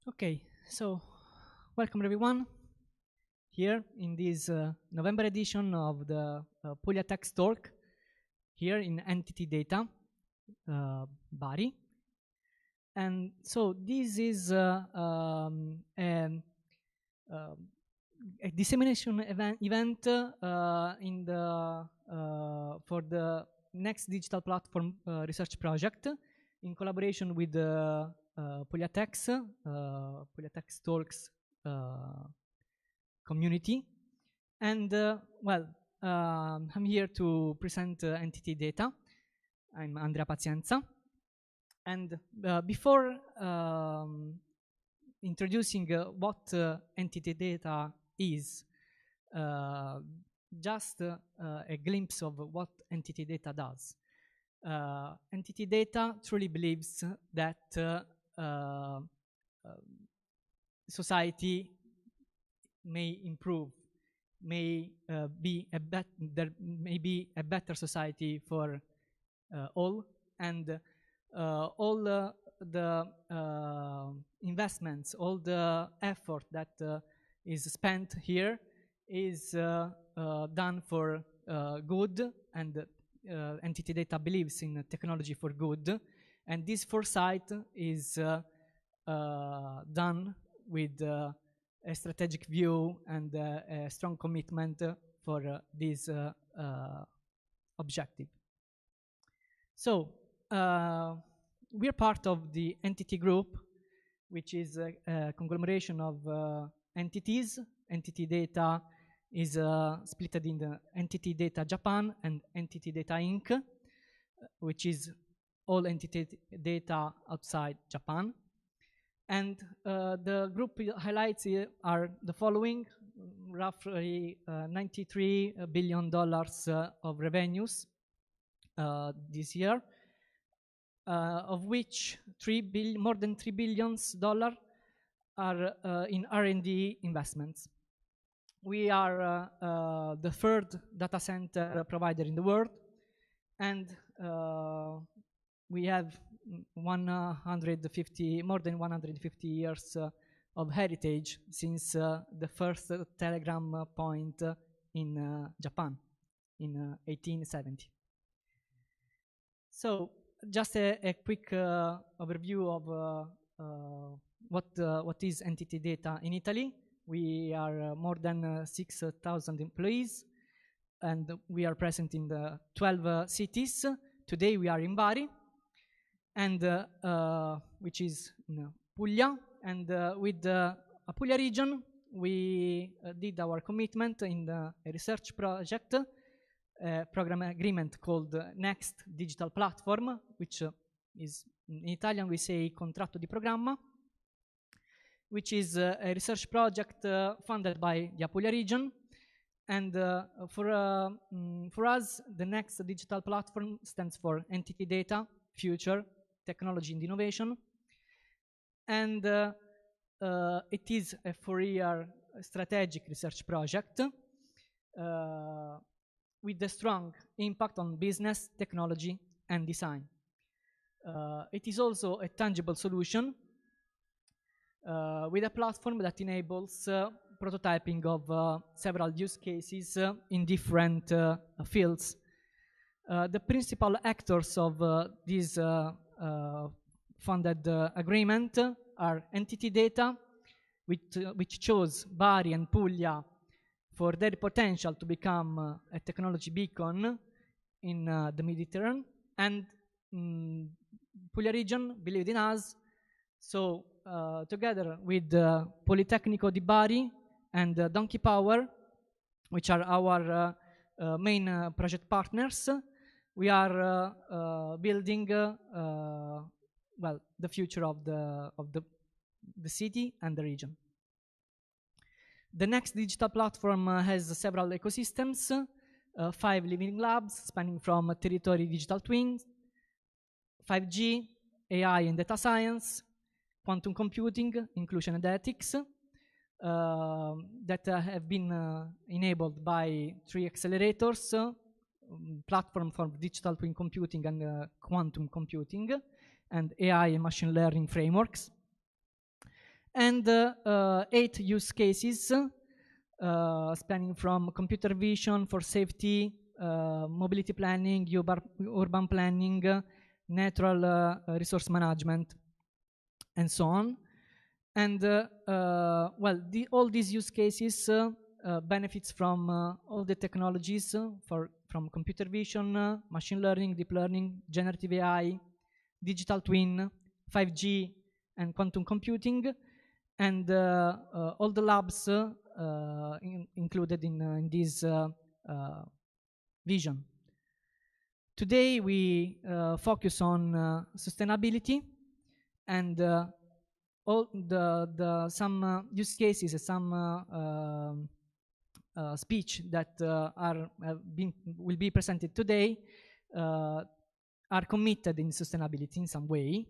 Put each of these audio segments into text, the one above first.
Okay, so welcome everyone here in this November edition of the PugliaTechs Talk here in NTT DATA, Bari. And so this is a dissemination event in the for the next digital platform research project in collaboration with PugliaTechs Talks community. And well, I'm here to present NTT DATA. I'm Andrea Pazienza. And before introducing what NTT DATA is, just a glimpse of what NTT DATA does. NTT DATA truly believes that society may improve, there may be a better society for all, and all the investments, all the effort that is spent here is done for good, and NTT DATA believes in technology for good, and this foresight is done with a strategic view and a strong commitment for this objective. So we are part of the NTT group, which is a conglomeration of entities. NTT DATA is split in the NTT DATA Japan and NTT DATA Inc., which is all NTT DATA outside Japan. And the group highlights here are the following: roughly $93 billion of revenues this year, of which more than $3 billion are in R&D investments. We are the third data center provider in the world, and we have more than 150 years of heritage since the first telegram point in Japan in 1870. So just a quick overview of what is NTT DATA in Italy. We are more than 6,000 employees, and we are present in the 12 cities. Today we are in Bari, and which is in Puglia, and with the Puglia region we did our commitment in a research project, a program agreement called Next Digital Platform, which is in Italian we say contratto di programma, which is a research project funded by the Puglia region. And for us, the Next Digital Platform stands for NTT Data, Future, Technology and Innovation. And it is a 4-year strategic research project with a strong impact on business, technology, and design. It is also a tangible solution with a platform that enables prototyping of several use cases in different fields. The principal actors of this funded agreement are NTT DATA, which chose Bari and Puglia for their potential to become a technology beacon in the Mediterranean, and Puglia region believed in us. So together with Politecnico di Bari and Donkey Power, which are our main project partners, we are building well, the future of the city and the region. The Next Digital Platform has several ecosystems, 5 living labs spanning from territory digital twins, 5G, AI and data science, quantum computing, inclusion and ethics, that have been enabled by 3 accelerators, platform for digital twin computing and quantum computing, and AI and machine learning frameworks. And 8 use cases spanning from computer vision for safety, mobility planning, urban planning, natural resource management, and so on. And well, all these use cases benefits from all the technologies from computer vision, machine learning, deep learning, generative AI, digital twin, 5G, and quantum computing, and all the labs included in this vision. Today we focus on sustainability and all some use cases, some speech that will be presented today are committed in sustainability in some way.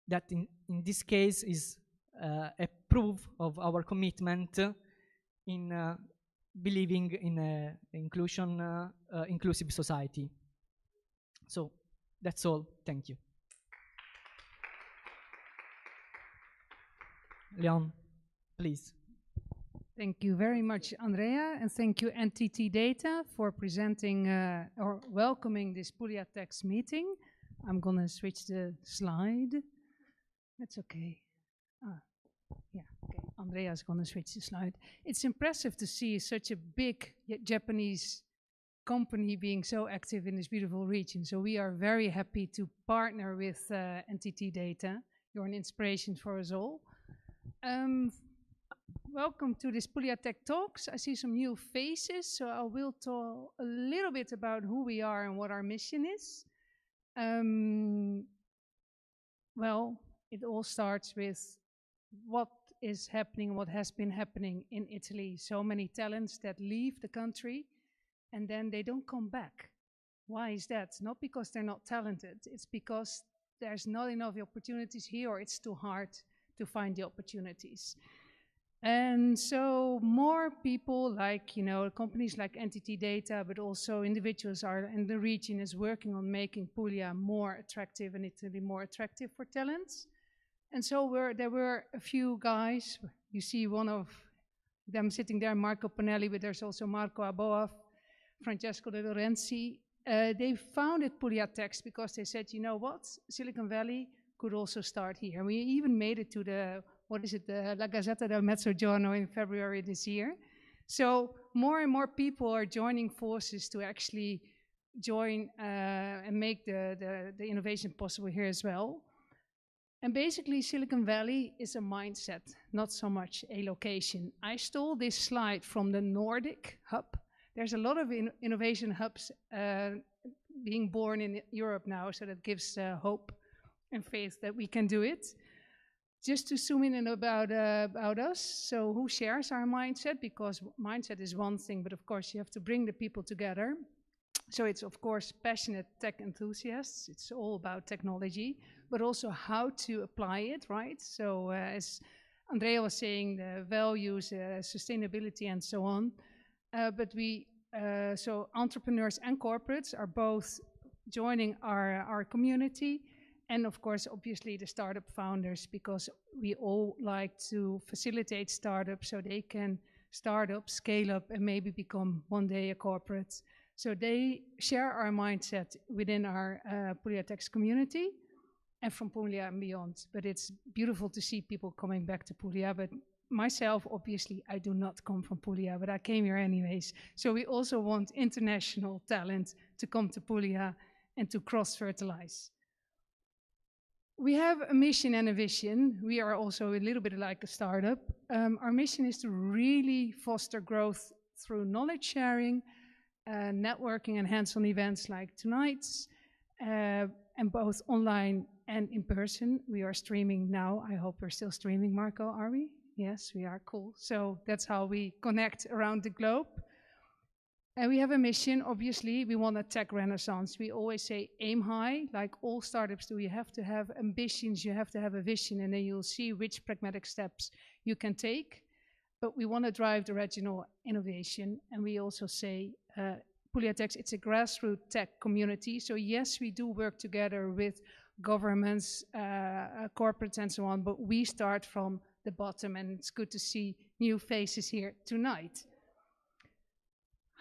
That in this case is a proof of our commitment in believing in an inclusive society. So that's all. Thank you. Leon, please. Thank you very much, Andrea, and thank you, NTT DATA, for presenting or welcoming this PugliaTechs meeting. I'm gonna switch the slide. That's okay. Yeah, okay. Andrea's gonna switch the slide. It's impressive to see such a big Japanese company being so active in this beautiful region. So we are very happy to partner with NTT DATA. You're an inspiration for us all. Welcome to this PugliaTechs Talks. I see some new faces, so I will talk a little bit about who we are and what our mission is. Well, it all starts with what is happening, what has been happening in Italy. So many talents that leave the country and then they don't come back. Why is that? Not because they're not talented, it's because there's not enough opportunities here, or it's too hard to find the opportunities. And so more people like, you know, companies like NTT DATA, but also individuals are in the region is working on making Puglia more attractive and Italy more attractive for talents. And so there were a few guys, you see one of them sitting there, Marco Panelli, but there's also Marco Aboaf, Francesco De Lorenzi. They founded PugliaTechs because they said, you know what, Silicon Valley could also start here. We even made it to the, what is it, the La Gazzetta del Mezzogiorno in February this year. So more and more people are joining forces to actually join and make the innovation possible here as well. And basically Silicon Valley is a mindset, not so much a location. I stole this slide from the Nordic hub. There's a lot of innovation hubs being born in Europe now, so that gives hope and faith that we can do it. Just to zoom in about us, so who shares our mindset? Because mindset is one thing, but of course you have to bring the people together. So it's of course passionate tech enthusiasts, it's all about technology, but also how to apply it, right? So as Andrea was saying, the values, sustainability and so on. But so entrepreneurs and corporates are both joining our community, and of course, obviously the startup founders, because we all like to facilitate startups so they can start up, scale up, and maybe become one day a corporate. So they share our mindset within our PugliaTechs community and from Puglia and beyond. But it's beautiful to see people coming back to Puglia. But myself, obviously, I do not come from Puglia, but I came here anyways. So we also want international talent to come to Puglia and to cross-fertilize. We have a mission and a vision. We are also a little bit like a startup. Our mission is to really foster growth through knowledge sharing, networking and hands-on events like tonight's, and both online and in person. We are streaming now. I hope we're still streaming, Marco, are we? Yes, we are, cool. So that's how we connect around the globe. And we have a mission, obviously, we want a tech renaissance. We always say aim high, like all startups do. You have to have ambitions, you have to have a vision, and then you'll see which pragmatic steps you can take. But we want to drive the regional innovation. And we also say, PugliaTechs, it's a grassroots tech community. So yes, we do work together with governments, corporates and so on, but we start from the bottom, and it's good to see new faces here tonight.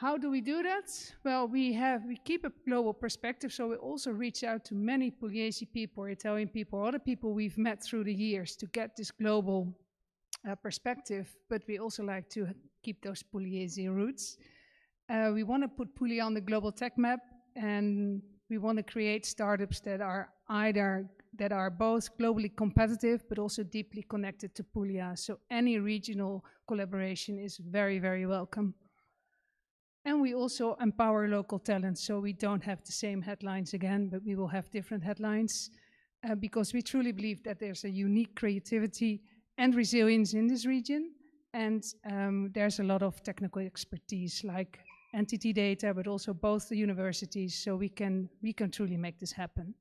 How do we do that? Well, we keep a global perspective, so we also reach out to many Pugliese people, or Italian people, or other people we've met through the years to get this global perspective, but we also like to keep those Pugliese roots. We want to put Puglia on the global tech map, and we want to create startups that are both globally competitive, but also deeply connected to Puglia. So any regional collaboration is very, very welcome. And we also empower local talent, so we don't have the same headlines again, but we will have different headlines, because we truly believe that there's a unique creativity and resilience in this region, and there's a lot of technical expertise, like NTT DATA, but also both the universities, so we can truly make this happen.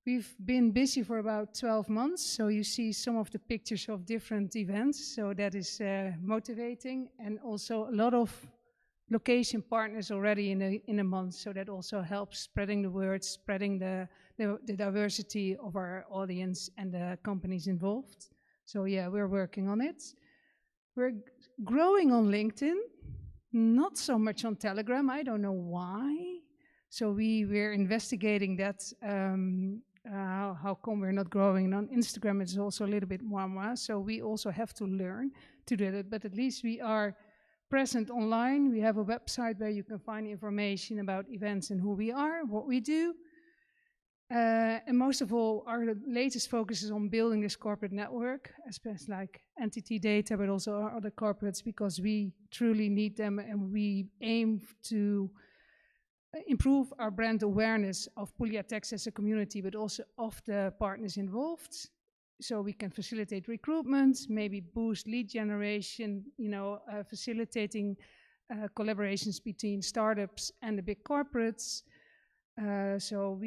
We've been busy for about 12 months, so you see some of the pictures of different events, so that is motivating, and also a lot of location partners already in a month, so that also helps spreading the word, spreading the diversity of our audience and the companies involved. So yeah, we're working on it. We're growing on LinkedIn, not so much on Telegram, I don't know why. So we're investigating that. How come we're not growing? And on Instagram, it's also a little bit more, so we also have to learn to do it, but at least we are present online. We have a website where you can find information about events and who we are, what we do. And most of all, our latest focus is on building this corporate network, especially like NTT DATA, but also our other corporates, because we truly need them, and we aim to improve our brand awareness of PugliaTechs as a community, but also of the partners involved. So we can facilitate recruitment, maybe boost lead generation, facilitating collaborations between startups and the big corporates. So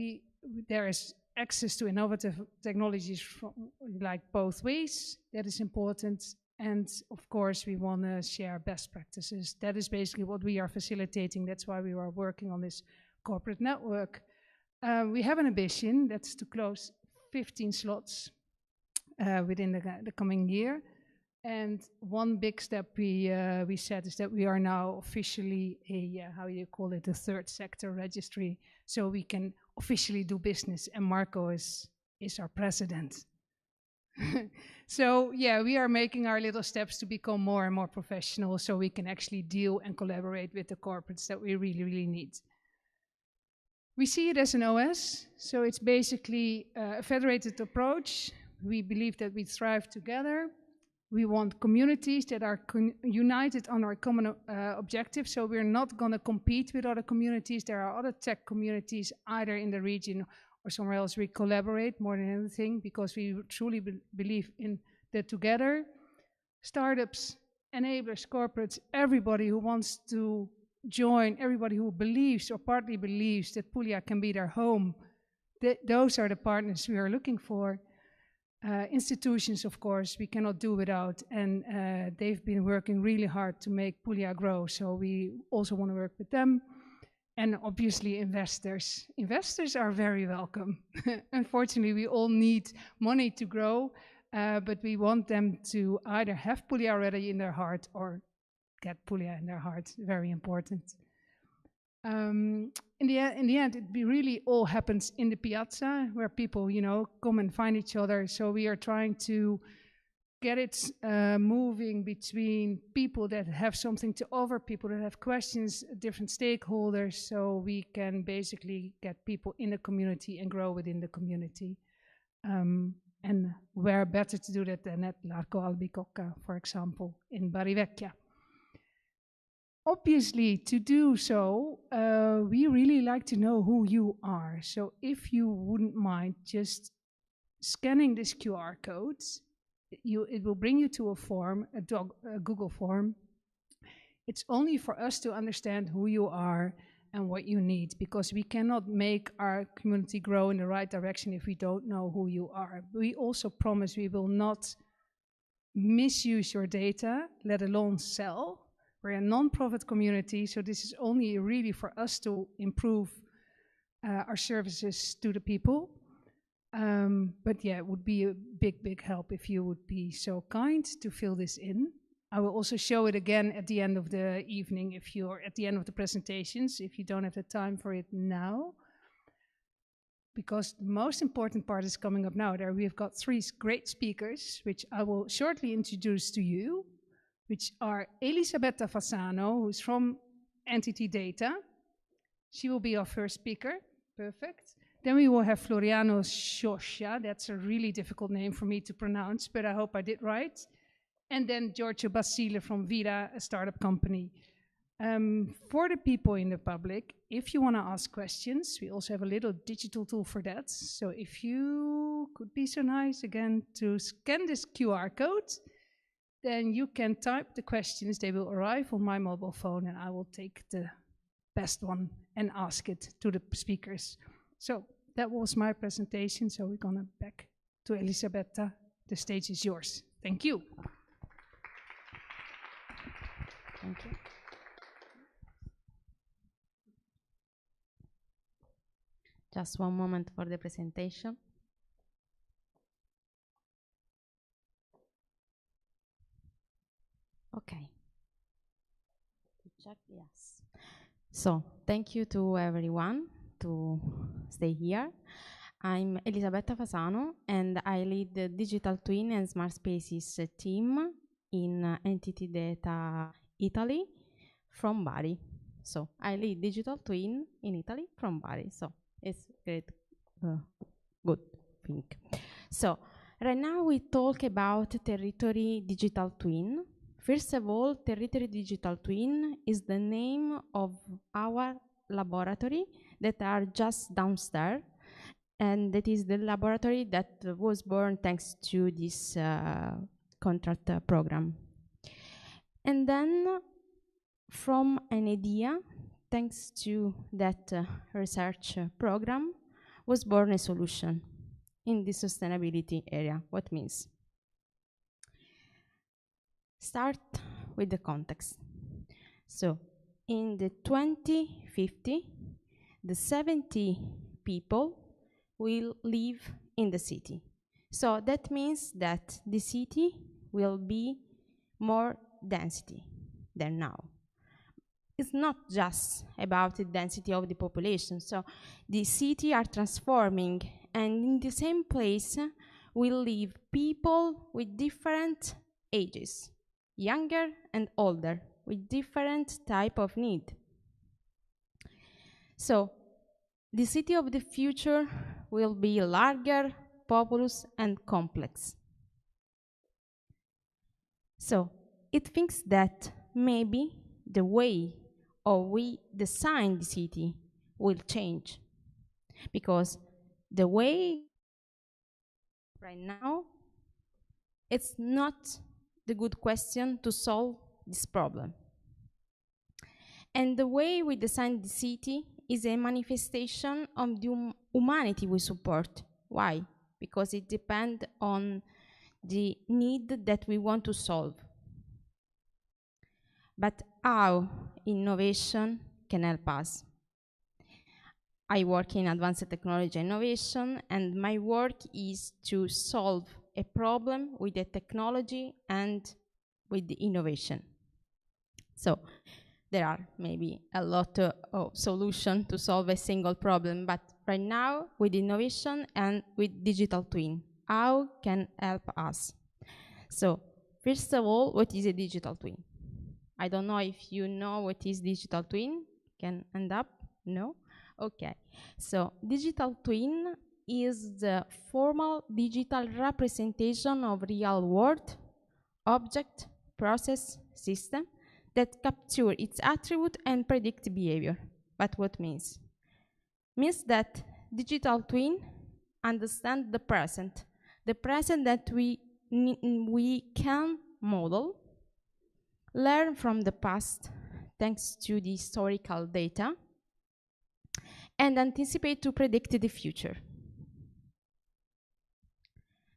there is access to innovative technologies from like both ways. That is important. And of course, we want to share best practices. That is basically what we are facilitating. That's why we are working on this corporate network. We have an ambition, that's to close 15 slots within the coming year. And one big step we said is that we are now officially a third sector registry, so we can officially do business, and Marco is our president. So yeah, we are making our little steps to become more and more professional, so we can actually deal and collaborate with the corporates that we really, really need. We see it as an OS, so it's basically a federated approach. We believe that we thrive together. We want communities that are united on our common objective, so we're not going to compete with other communities. There are other tech communities either in the region or somewhere else. We collaborate more than anything, because we truly believe in that together. Startups, enablers, corporates, everybody who wants to join, everybody who believes or partly believes that Puglia can be their home, those are the partners we are looking for. Institutions, of course, we cannot do without, and they've been working really hard to make Puglia grow, so we also want to work with them. And obviously investors. Investors are very welcome. Unfortunately, we all need money to grow, but we want them to either have Puglia already in their heart or get Puglia in their heart. Very important. In the end, it really all happens in the piazza, where people, come and find each other. So we are trying to get it moving between people that have something to offer, people that have questions, different stakeholders, so we can basically get people in the community and grow within the community. And where better to do that than at L'Arco Albicocca, for example, in Bari Vecchia. Obviously, to do so, we really like to know who you are. So if you wouldn't mind just scanning this QR code, it will bring you to a form, a Google form. It's only for us to understand who you are and what you need, because we cannot make our community grow in the right direction if we don't know who you are. We also promise we will not misuse your data, let alone sell. We're a non-profit community, so this is only really for us to improve our services to the people. But yeah, it would be a big, big help if you would be so kind to fill this in. I will also show it again at the end of the evening, if you're at the end of the presentations, if you don't have the time for it now. Because the most important part is coming up now. There we've got 3 great speakers, which I will shortly introduce to you, which are Elisabetta Fasano, who's from NTT DATA. She will be our first speaker. Perfect. Then we will have Floriano Scioscia. That's a really difficult name for me to pronounce, but I hope I did right. And then Giorgio Basile from VIDA, a startup company. For the people in the public, if you want to ask questions, we also have a little digital tool for that. So if you could be so nice again to scan this QR code, then you can type the questions. They will arrive on my mobile phone and I will take the best one and ask it to the speakers. So that was my presentation. So we're gonna back to Elisabetta. The stage is yours. Thank you. Thank you. Just one moment for the presentation. Okay. Check, yes. So, thank you to everyone to stay here. I'm Elisabetta Fasano, and I lead the Digital Twin and Smart Spaces team in NTT DATA Italy from Bari. So I lead Digital Twin in Italy from Bari. So it's great, good thing. So right now we talk about Territory Digital Twin. First of all, Territory Digital Twin is the name of our laboratory that are just downstairs, and that is the laboratory that was born thanks to this contract program. And then from an idea, thanks to that research program, was born a solution in the sustainability area. What means? Start with the context. So in the 2050, the 70 people will live in the city. So that means that the city will be more density than now. It's not just about the density of the population. So the city are transforming, and in the same place will live people with different ages, younger and older, with different type of need. So the city of the future will be larger, populous, and complex. So it thinks that maybe the way we design the city will change, because the way right now, it's not the good question to solve this problem. And the way we design the city is a manifestation of the humanity we support. Why? Because it depends on the need that we want to solve. But how innovation can help us? I work in advanced technology innovation, and my work is to solve a problem with the technology and with the innovation. So there are maybe a lot of solutions to solve a single problem, but right now with innovation and with digital twin, how can help us? So first of all, what is a digital twin? I don't know if you know what is digital twin. Can end up? No? Okay. So digital twin is the formal digital representation of real world object, process, system that capture its attribute and predict behavior. But what means? Means that digital twin understand the present that we can model, learn from the past thanks to the historical data, and anticipate to predict the future.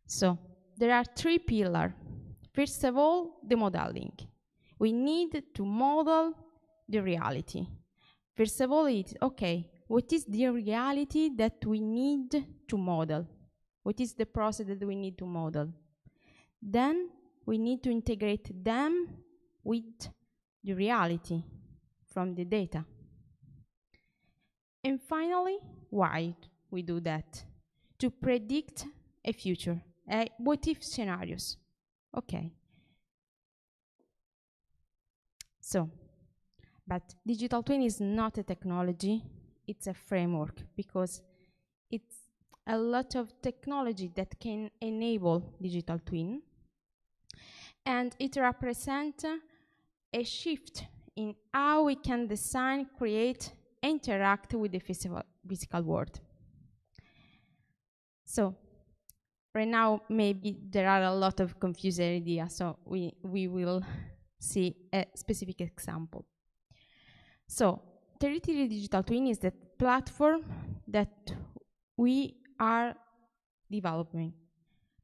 So there are three pillars. First of all, the modeling. We need to model the reality. First of all, it's okay, what is the reality that we need to model? What is the process that we need to model? Then we need to integrate them with the reality from the data. And finally, why we do that? To predict a future, what-if scenarios. Okay. So, but digital twin is not a technology, it's a framework, because it's a lot of technology that can enable digital twin, and it represents a shift in how we can design, create, interact with the physical world. So, right now, maybe there are a lot of confused ideas, so we will see a specific example. So, Territory Digital Twin is the platform that we are developing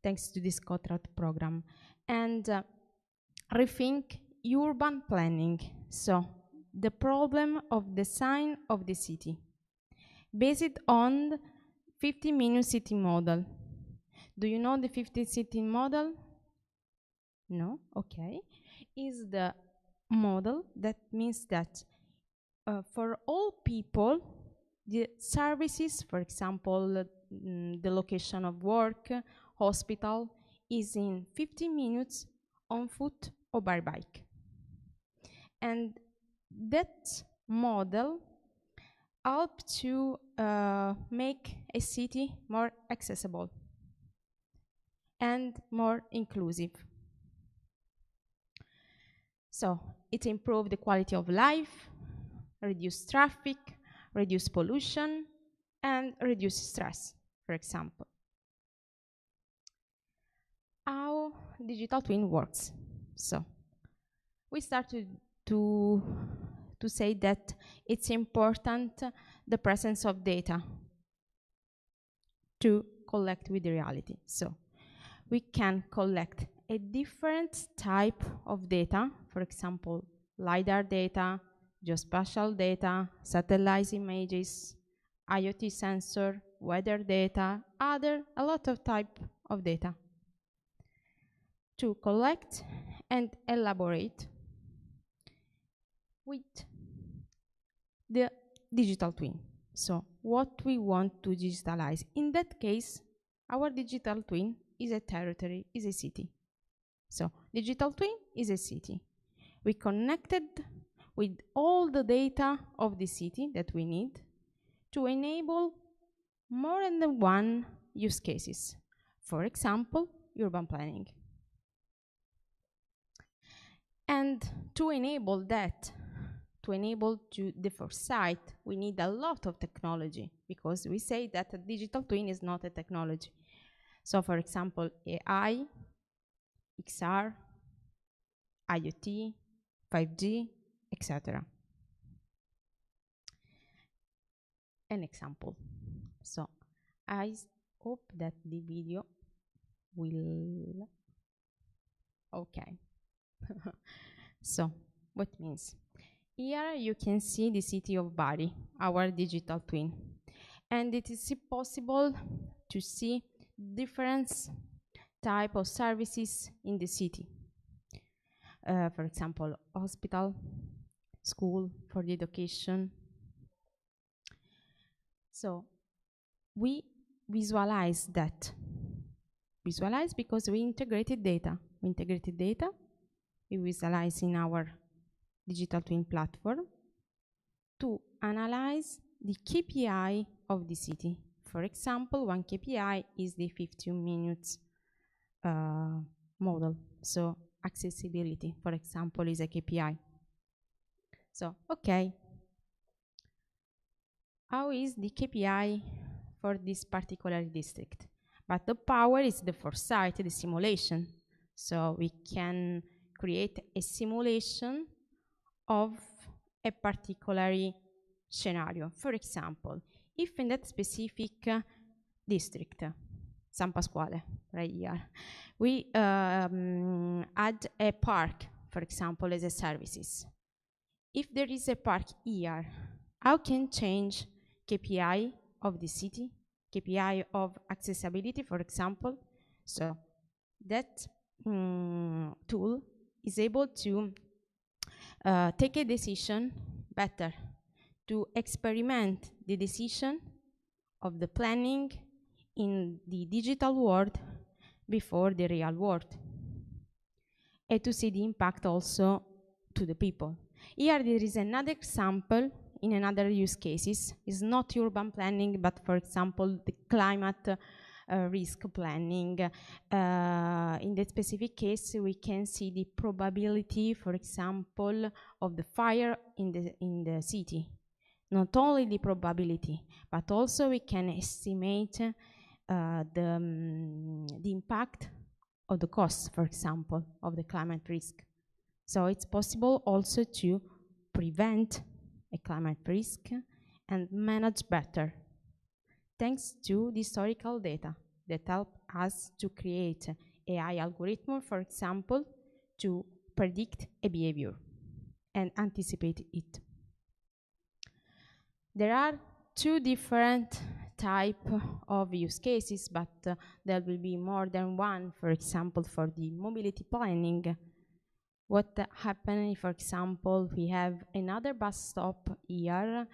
thanks to this contract program, and rethink urban planning. So, the problem of design of the city, based on 50-minute city model. Do you know the 50-city model? No? Okay. Is the model that means that for all people, the services, for example, the location of work, hospital, is in 50 minutes on foot or by bike. And that model helps to make a city more accessible and more inclusive. So it improves the quality of life, reduce traffic, reduce pollution, and reduce stress, for example. How digital twin works? So we started to say that it's important the presence of data to collect with the reality. So we can collect a different type of data, for example, LiDAR data, geospatial data, satellite images, IoT sensor, weather data, a lot of type of data to collect and elaborate with the digital twin. So what we want to digitalize. In that case, our digital twin is a territory, is a city. So digital twin is a city. We connected with all the data of the city that we need to enable more than one use cases. For example, urban planning. And to enable that, to enable the foresight, we need a lot of technology, because we say that a digital twin is not a technology. So for example, AI, XR, IoT, 5G, etc. An example. So I hope that the video will... Okay. So what means? Here you can see the city of Bari, our digital twin. And it is possible to see different type of services in the city. For example, hospital, school for the education. So we visualize that. Visualize because we integrated data. We visualize in our digital twin platform to analyze the KPI of the city. For example, one KPI is the 15 minutes model. So accessibility, for example, is a KPI. So, okay. How is the KPI for this particular district? But the power is the foresight, the simulation. So we can create a simulation of a particular scenario. For example, if in that specific district, San Pasquale, right here, we add a park, for example, as a services. If there is a park here, how can change KPI of the city, KPI of accessibility, for example? So that tool is able to take a decision better, to experiment the decision of the planning in the digital world before the real world, and to see the impact also to the people. Here there is another example in another use cases. It's not urban planning, but for example the climate risk planning. In that specific case, we can see the probability, for example, of the fire in the city. Not only the probability, but also we can estimate the impact of the cost, for example, of the climate risk. So it's possible also to prevent a climate risk and manage better, thanks to the historical data that help us to create AI algorithm, for example, to predict a behavior and anticipate it. There are two different types of use cases, but there will be more than one. For example, for the mobility planning, what happens if, for example, we have another bus stop here,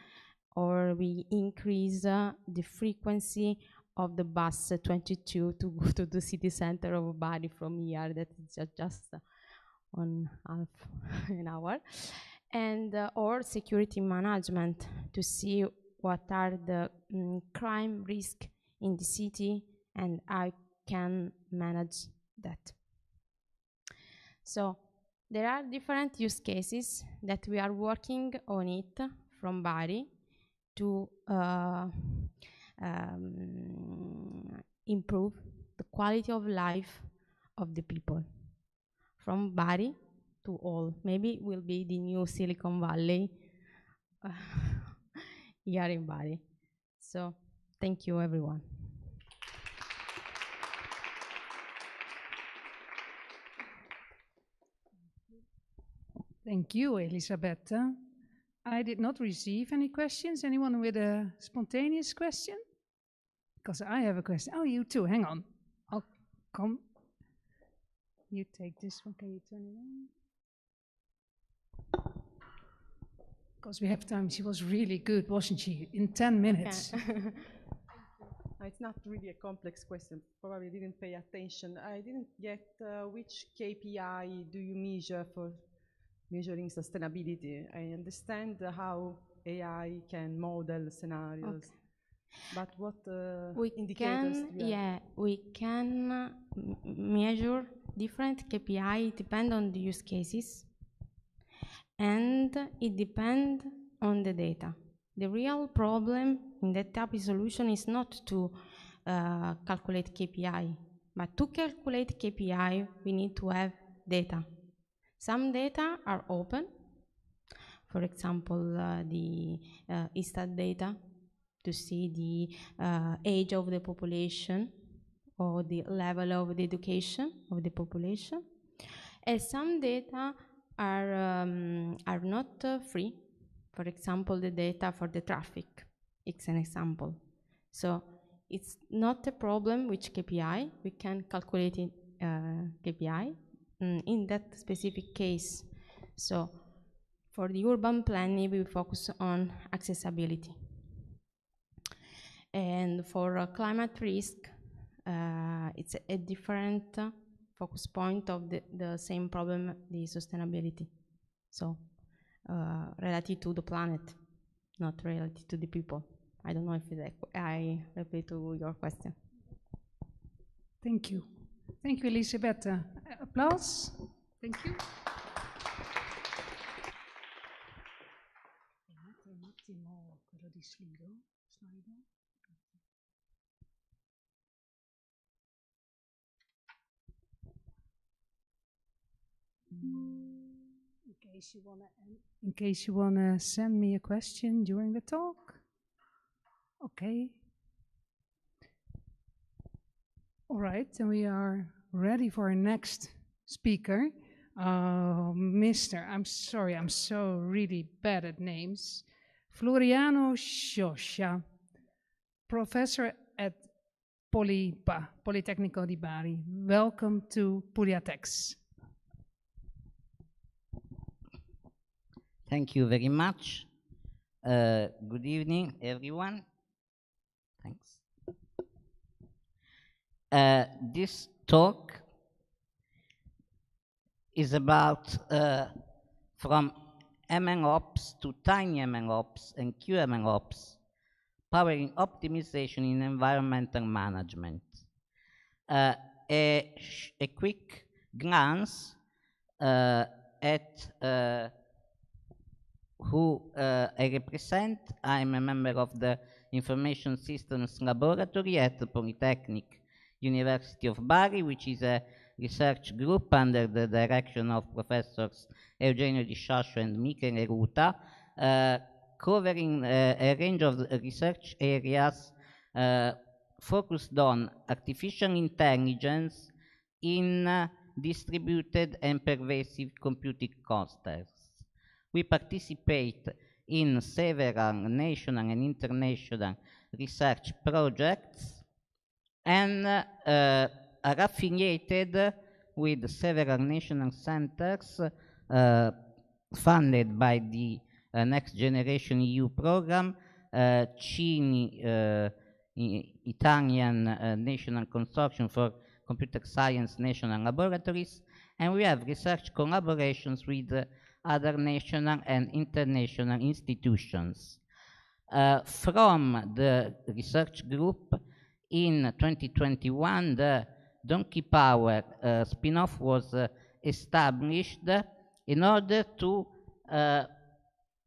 or we increase the frequency of the bus 22 to go to the city center of Bari from here, that is just on half an hour. And or security management, to see what are the crime risk in the city and I can manage that. So there are different use cases that we are working on it from Bari to improve the quality of life of the people. From Bari to all. Maybe it will be the new Silicon Valley here in Bari. So thank you, everyone. Thank you, Elisabetta. I did not receive any questions. Anyone with a spontaneous question? Because I have a question. Oh, you too. Hang on. I'll come. You take this one. Can you turn it on? Because we have time. She was really good, wasn't she? In 10 minutes. No, it's not really a complex question. Probably didn't pay attention. I didn't get which KPI do you measure for measuring sustainability. I understand how AI can model scenarios, but what indicators do you have? We can measure different KPI, depend on the use cases, and it depends on the data. The real problem in that type of solution is not to calculate KPI, but to calculate KPI, we need to have data. Some data are open, for example, the ISTAT data, to see the age of the population or the level of the education of the population. And some data are not free. For example, the data for the traffic, it's an example. So it's not a problem which KPI, we can calculate it, KPI in that specific case. So for the urban planning, we focus on accessibility. And for climate risk, it's a different focus point of the same problem, the sustainability. So related to the planet, not related to the people. I don't know if I reply to your question. Thank you. Thank you, Elisabetta. Applause. Thank you. In case you wanna send me a question during the talk. Okay. All right, then we are ready for our next speaker. Mr. I'm sorry, I'm so really bad at names. Floriano Scioscia, professor at Politecnico di Bari. Welcome to PugliaTechs. Thank you very much. Good evening, everyone. Thanks. This talk is about from MLOps to TinyMLOps and QMLOps, powering optimization in environmental management. A quick glance at who I represent. I'm a member of the Information Systems Laboratory at the Politecnico University of Bari, which is a research group under the direction of Professors Eugenio Di Scioscia and Michele Ruta, covering a range of research areas focused on artificial intelligence in distributed and pervasive computing clusters. We participate in several national and international research projects and are affiliated with several national centers funded by the Next Generation EU program, Italian National Consortium for Computer Science National Laboratories, and we have research collaborations with other national and international institutions. From the research group in 2021, the Donkey Power spin-off was established in order to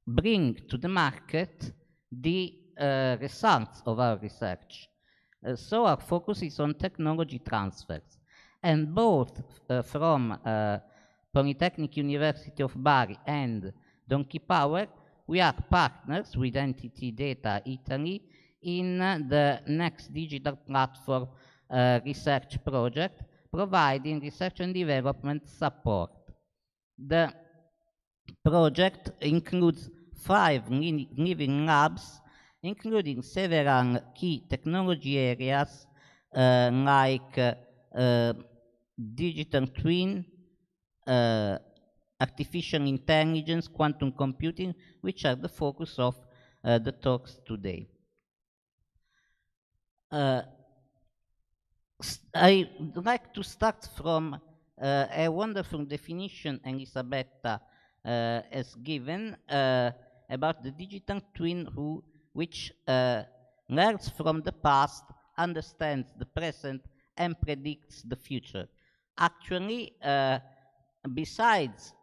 bring to the market the results of our research. So our focus is on technology transfers, and both from Politecnico University of Bari and Donkey Power, we are partners with NTT DATA Italy in the next digital platform research project, providing research and development support. The project includes 5 living labs, including several key technology areas like digital twin, artificial intelligence, quantum computing, which are the focus of the talks today. I would like to start from a wonderful definition Elisabetta has given about the digital twin which learns from the past, understands the present, and predicts the future. Actually, besides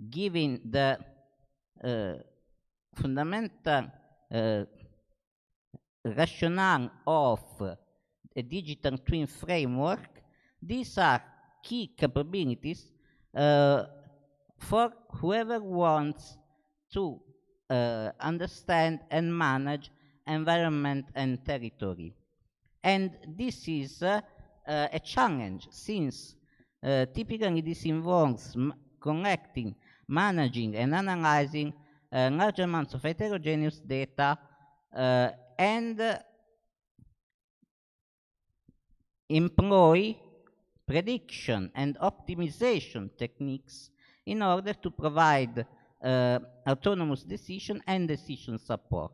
giving the fundamental rationale of a digital twin framework, these are key capabilities for whoever wants to understand and manage environment and territory. And this is a challenge, since typically this involves collecting, managing, and analyzing large amounts of heterogeneous data and employ prediction and optimization techniques in order to provide autonomous decision and decision support.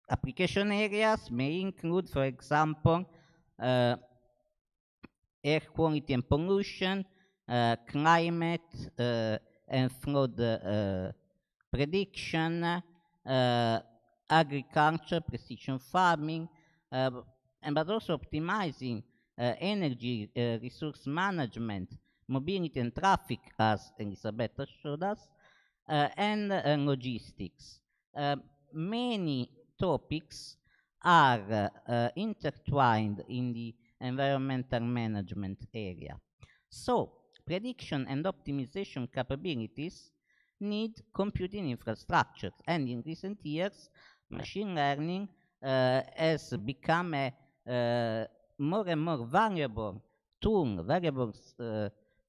Application areas may include, for example, air quality and pollution, climate and flood prediction, agriculture, precision farming, but also optimizing energy resource management, mobility and traffic, as Elisabetta showed us, and logistics. Many topics are intertwined in the environmental management area. So, prediction and optimization capabilities need computing infrastructures, and in recent years, machine learning has become a more and more valuable tool, valuable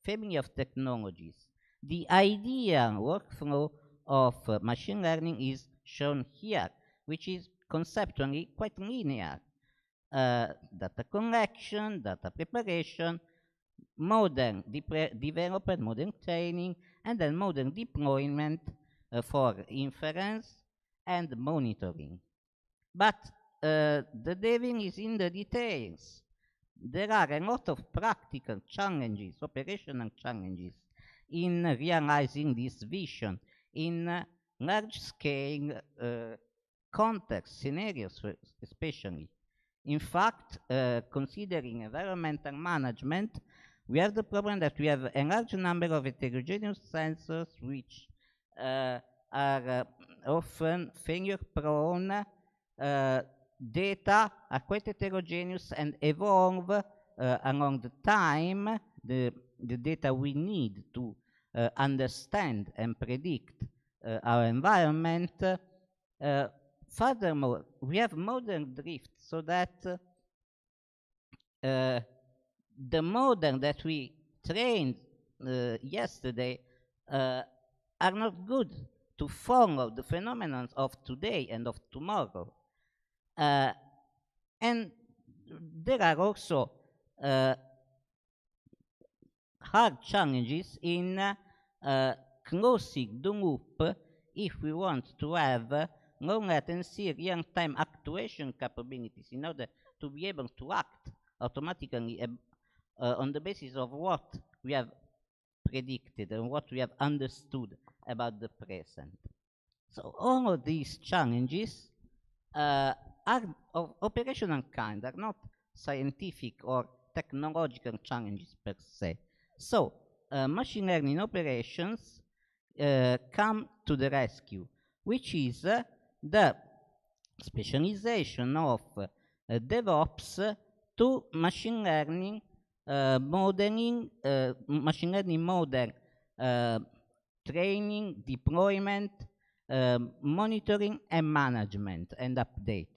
family of technologies. The ideal workflow of machine learning is shown here, which is conceptually quite linear. Data collection, data preparation, modern development, modern training, and then modern deployment for inference and monitoring. But the devil is in the details. There are a lot of practical challenges, operational challenges in realizing this vision in large-scale context scenarios, especially. In fact, considering environmental management, we have the problem that we have a large number of heterogeneous sensors which are often failure-prone. Data are quite heterogeneous and evolve along the time. The data we need to understand and predict our environment. Furthermore, we have modern drift, so that the model that we trained yesterday are not good to follow the phenomena of today and of tomorrow. And there are also hard challenges in closing the loop if we want to have low latency real-time actuation capabilities in order to be able to act automatically on the basis of what we have predicted and what we have understood about the present. So all of these challenges are of operational kind, are not scientific or technological challenges per se. So machine learning operations come to the rescue, which is the specialization of DevOps to machine learning modeling, machine learning model training, deployment, monitoring, and management and update.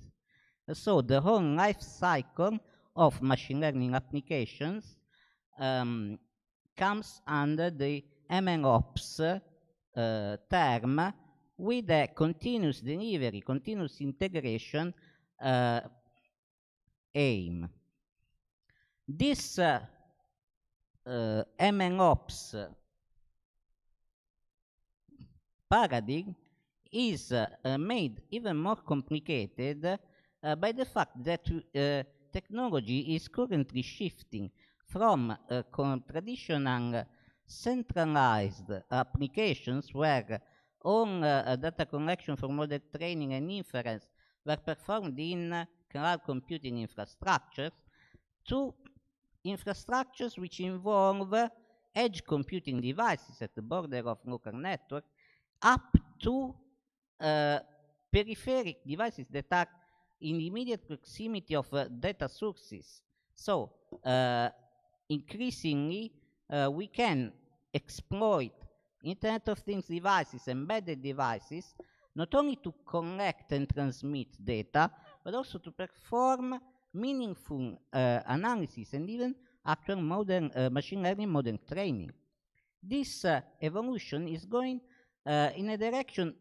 So the whole life cycle of machine learning applications comes under the MLOps term, with a continuous delivery, continuous integration aim. This MLOps paradigm is made even more complicated by the fact that technology is currently shifting from traditional centralized applications where all data collection for model training and inference were performed in cloud computing infrastructures to infrastructures which involve edge computing devices at the border of local network up to peripheral devices that are in the immediate proximity of data sources. So increasingly we can exploit Internet of Things devices, embedded devices, not only to collect and transmit data, but also to perform meaningful analysis and even actual modern machine learning model training. This evolution is going in a direction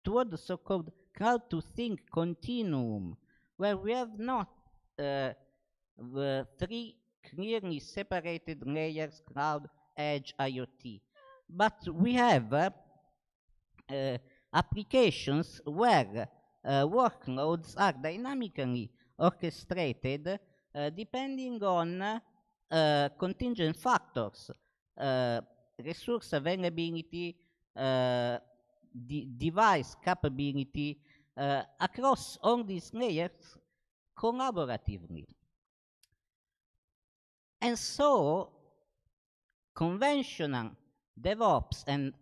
toward the so-called cloud-to-think continuum, where we have not the three clearly separated layers, cloud, edge, IoT, but we have applications where workloads are dynamically orchestrated depending on contingent factors, resource availability, device capability, across all these layers collaboratively. And so conventional DevOps and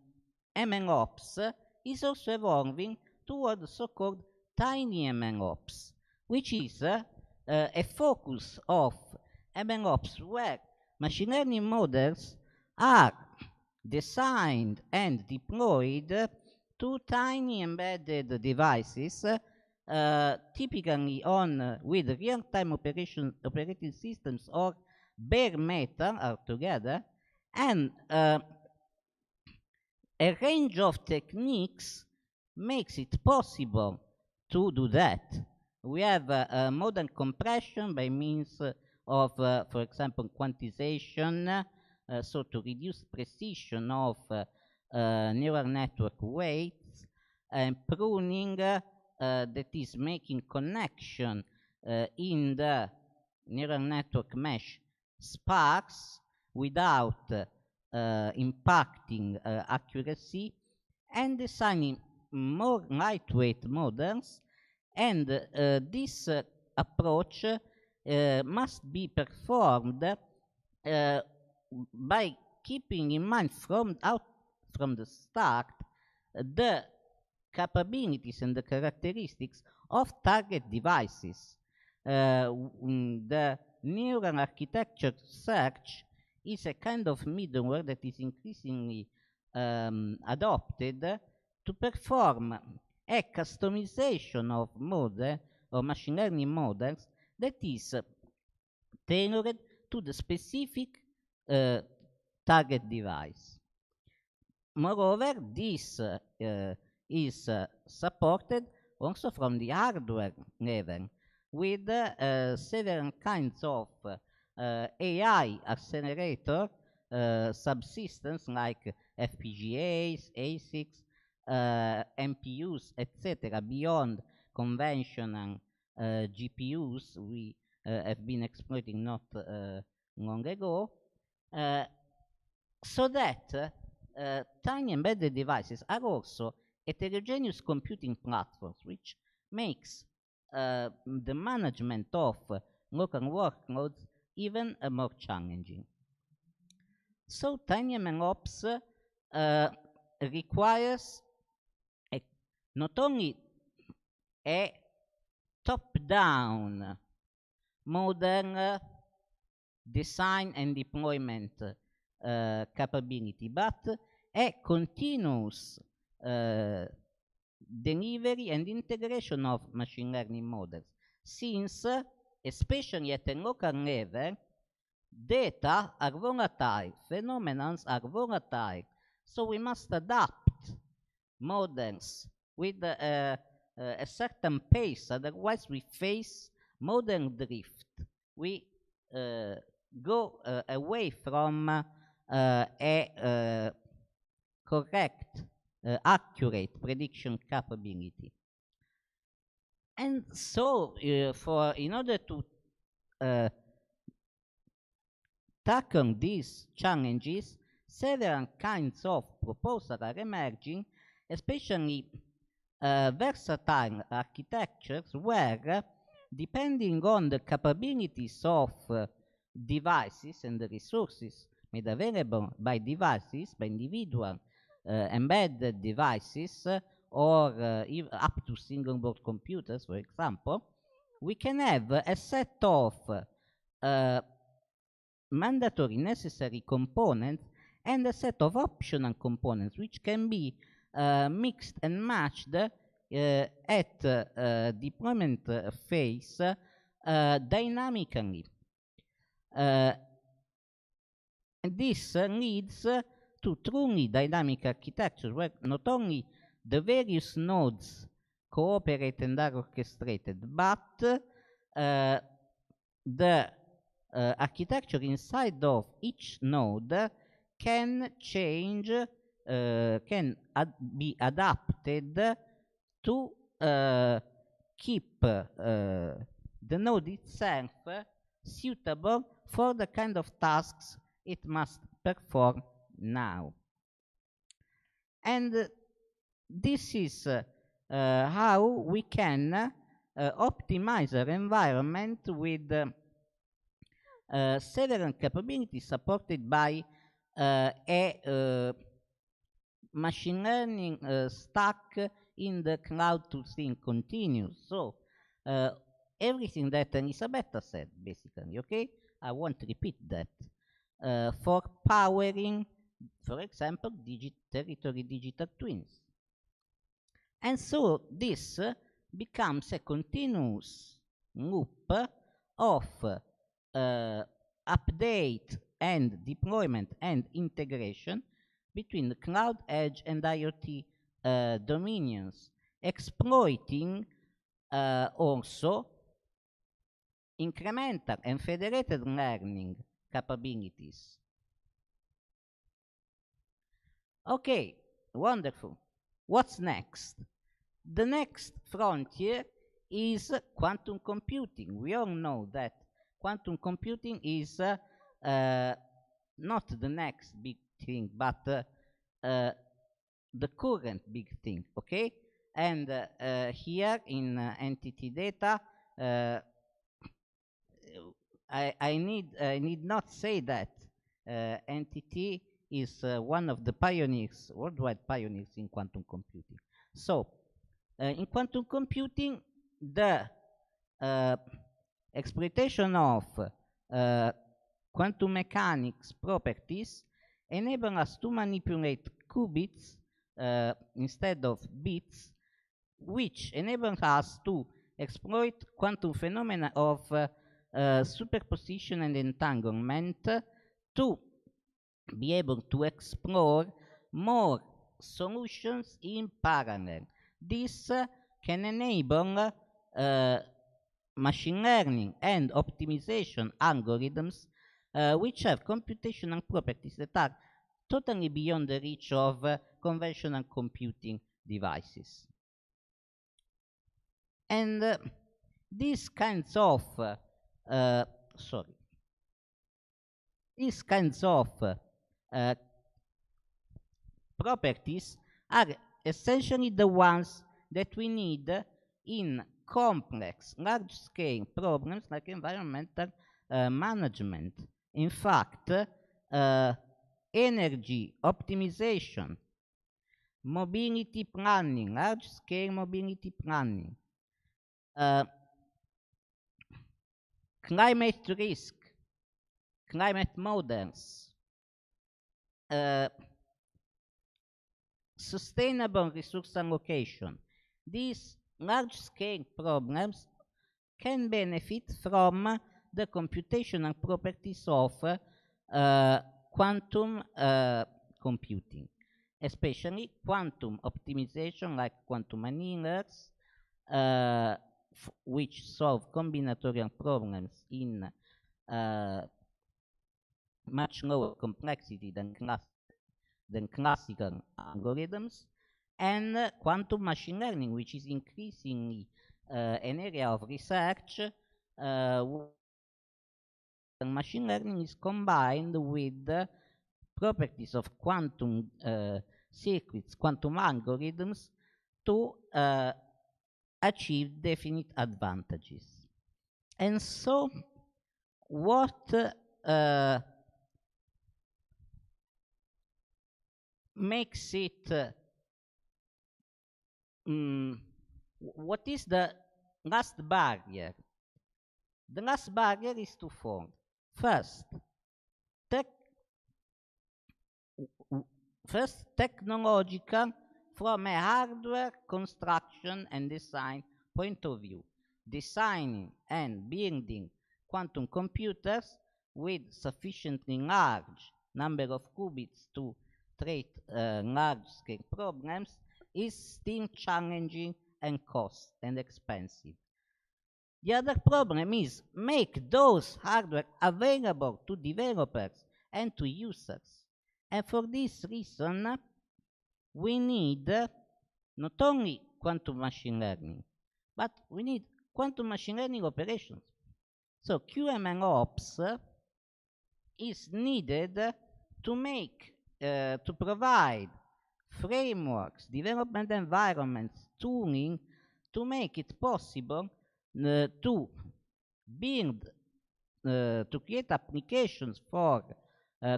MLOps is also evolving toward the so-called TinyMLOps, which is a focus of MLOps where machine learning models are designed and deployed to tiny embedded devices, typically on with real-time operating systems or bare metal altogether, and a range of techniques makes it possible to do that. We have modern compression by means of, for example, quantization, so to reduce precision of neural network weights, and pruning that is making connection in the neural network mesh sparse without impacting accuracy, and designing more lightweight models. And this approach must be performed by keeping in mind from the start the capabilities and the characteristics of target devices. The neural architecture search is a kind of middleware that is increasingly adopted to perform a customization of model or machine learning models that is tailored to the specific target device. Moreover, this is supported also from the hardware level with several kinds of AI accelerator subsystems like FPGAs, ASICs, MPUs, etc., beyond conventional GPUs we have been exploiting not long ago, so that tiny embedded devices are also heterogeneous computing platforms, which makes the management of local workloads even more challenging. So TinyMLOps requires not only a top-down modern design and deployment capability, but a continuous delivery and integration of machine learning models, since, especially at a local level, data are volatile, phenomena are volatile, so we must adapt models with a certain pace, otherwise we face model drift. We go away from a correct, accurate prediction capability. And so, in order to tackle these challenges, several kinds of proposals are emerging, especially versatile architectures where, depending on the capabilities of devices and the resources made available by devices, by individual embedded devices, or up to single board computers, for example, we can have a set of mandatory necessary components and a set of optional components which can be mixed and matched at deployment phase dynamically. And this leads to truly dynamic architectures where not only the various nodes cooperate and are orchestrated, but the architecture inside of each node can change, can be adapted to keep the node itself suitable for the kind of tasks it must perform now. And this is how we can optimize our environment with several capabilities supported by a machine learning stack in the cloud to think continuous. So everything that Elisabetta said, basically, okay? I won't repeat that. for powering, for example, territory digital twins. And so this becomes a continuous loop of update and deployment and integration between the cloud, edge, and IoT dominions, exploiting also incremental and federated learning capabilities. Okay, wonderful. What's next? The next frontier is quantum computing. We all know that quantum computing is not the next big thing, but the current big thing, okay? And here in NTT Data, I need not say that NTT is one of the pioneers, worldwide pioneers in quantum computing. So, in quantum computing, the exploitation of quantum mechanics properties enable us to manipulate qubits instead of bits, which enables us to exploit quantum phenomena of superposition and entanglement to be able to explore more solutions in parallel. This can enable machine learning and optimization algorithms which have computational properties that are totally beyond the reach of conventional computing devices. And these kinds of properties are essentially the ones that we need in complex, large-scale problems like environmental management. In fact, energy optimization, mobility planning, large-scale mobility planning, climate risk, climate models, sustainable resource allocation. These large-scale problems can benefit from the computational properties of quantum computing, especially quantum optimization like quantum annealers, which solve combinatorial problems in much lower complexity than classical algorithms, and quantum machine learning, which is increasingly an area of research machine learning is combined with the properties of quantum circuits, quantum algorithms to achieve definite advantages. And so what makes it what is the last barrier? The last barrier is twofold. First, technological from a hardware construction and design point of view. Designing and building quantum computers with sufficiently large number of qubits to treat large-scale problems is still challenging and cost and expensive. The other problem is make those hardware available to developers and to users. And for this reason, we need not only quantum machine learning, but we need quantum machine learning operations. So QMLOps is needed to make, to provide frameworks, development environments, tooling to make it possible to build, to create applications for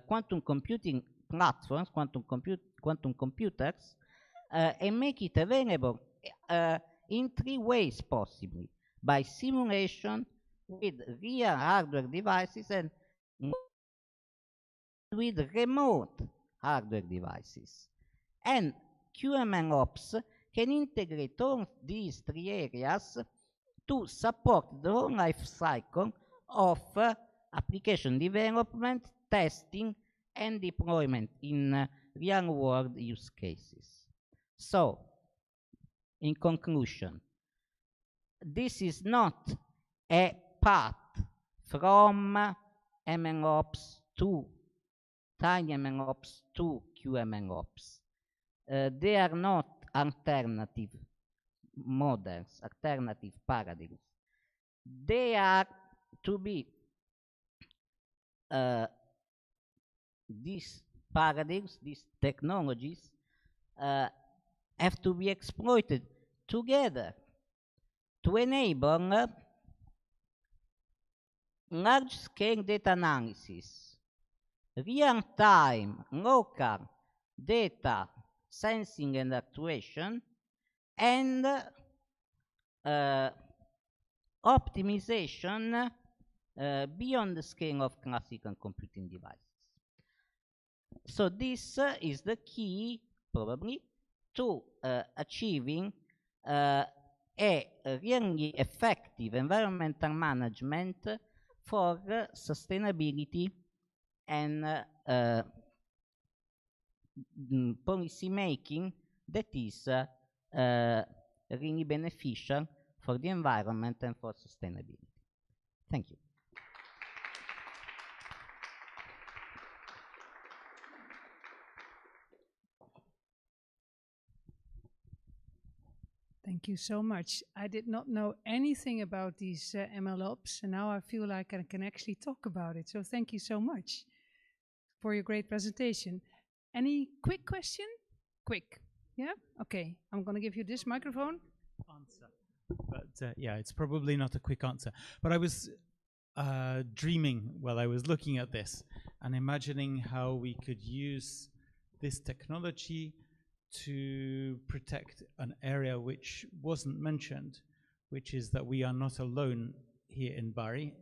quantum computing platforms, quantum computers, and make it available in three ways possibly: by simulation with real hardware devices and with remote hardware devices. And QMLOps can integrate all these three areas to support the whole life cycle of application development, testing, and deployment in real-world use cases. So, in conclusion, this is not a path from MLOps to TinyMLOps to QMLOps. They are not alternative models, alternative paradigms. They are to be these paradigms, these technologies have to be exploited together to enable large-scale data analysis, real-time local data sensing and actuation, and optimization beyond the scale of classical computing devices. So this is the key, probably, to achieving a really effective environmental management for sustainability and policy making that is really beneficial for the environment and for sustainability. Thank you. Thank you so much. I did not know anything about these MLOps, and now I feel like I can actually talk about it. So thank you so much for your great presentation. Any quick question? Quick. Yeah? Okay. I'm going to give you this microphone. Answer. But yeah, it's probably not a quick answer. But I was dreaming while I was looking at this and imagining how we could use this technology to protect an area which wasn't mentioned, which is that we are not alone here in Bari.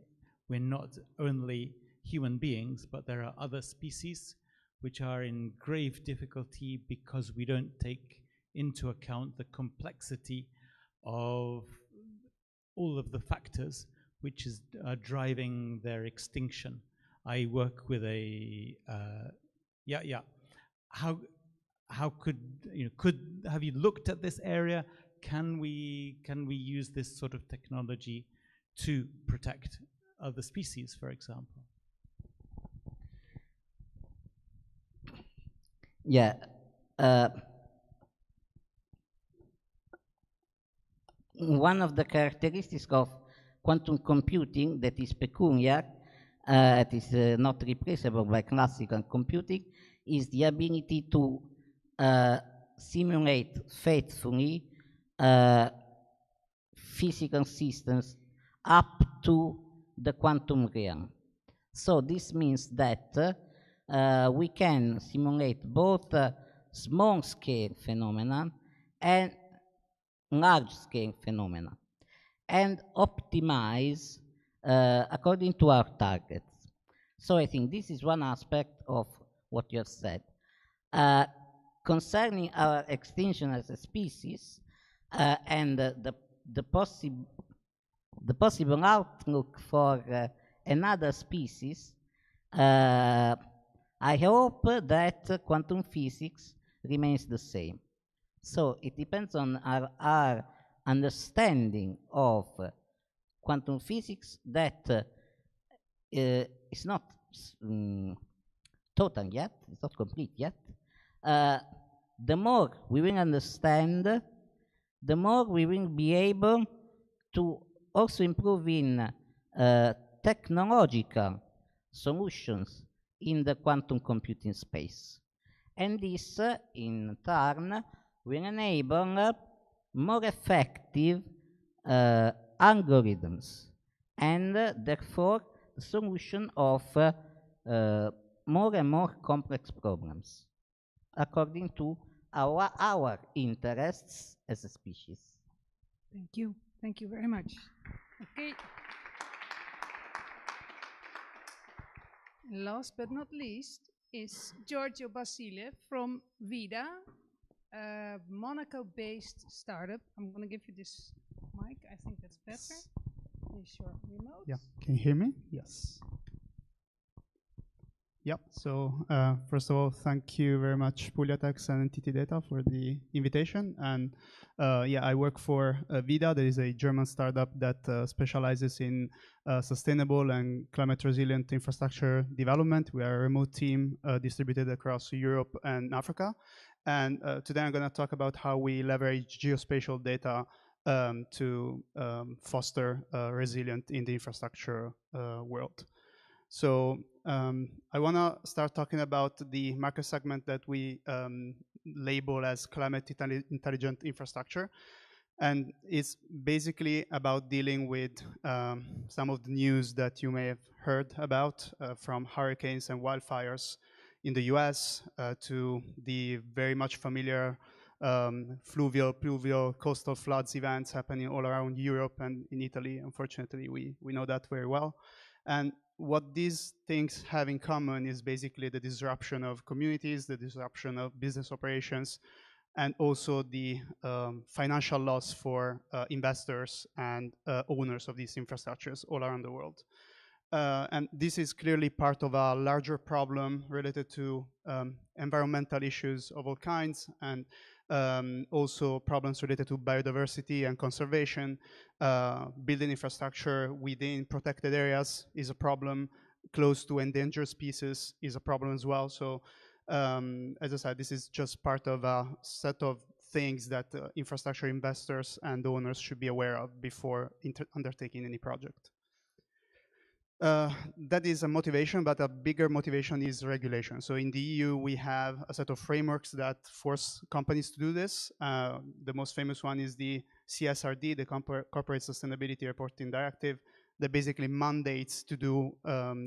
We're not only human beings, but there are other species which are in grave difficulty because we don't take into account the complexity of all of the factors which is driving their extinction. I work with a How could have you looked at this area? Can we use this sort of technology to protect other species, for example? Yeah. One of the characteristics of quantum computing that is peculiar, it is not replaceable by classical computing, is the ability to simulate faithfully physical systems up to the quantum realm. So this means that we can simulate both small-scale phenomena and large-scale phenomena and optimize according to our targets. So I think this is one aspect of what you have said. Concerning our extinction as a species and the possible outlook for another species, I hope that quantum physics remains the same. So it depends on our understanding of quantum physics that is not total yet, it's not complete yet. The more we will understand, the more we will be able to also improve in technological solutions in the quantum computing space. And this, in turn, will enable more effective algorithms and therefore the solution of more and more complex problems according to our interests as a species. Thank you. Thank you very much. Okay. Last but not least, is Giorgio Basile from VIDA, a Monaco-based startup. I'm going to give you this mic. I think that's better. Here's your remote. Yeah, can you hear me? Yes. Yep, so first of all, thank you very much, PugliaTechs and NTT DATA for the invitation. And yeah, I work for VIDA. There is a German startup that specializes in sustainable and climate resilient infrastructure development. We are a remote team distributed across Europe and Africa. And today I'm gonna talk about how we leverage geospatial data to foster resilient in the infrastructure world. So I want to start talking about the market segment that we label as climate intelligent infrastructure. And it's basically about dealing with some of the news that you may have heard about from hurricanes and wildfires in the US to the very much familiar fluvial, pluvial, coastal floods events happening all around Europe and in Italy. Unfortunately, we know that very well. And what these things have in common is basically the disruption of communities, the disruption of business operations, and also the financial loss for investors and owners of these infrastructures all around the world. And this is clearly part of a larger problem related to environmental issues of all kinds, and also problems related to biodiversity and conservation. Building infrastructure within protected areas is a problem. Close to endangered species is a problem as well. So as I said, this is just part of a set of things that infrastructure investors and owners should be aware of before undertaking any project. That is a motivation, but a bigger motivation is regulation. So in the EU, we have a set of frameworks that force companies to do this. The most famous one is the CSRD, the Corporate Sustainability Reporting Directive, that basically mandates to do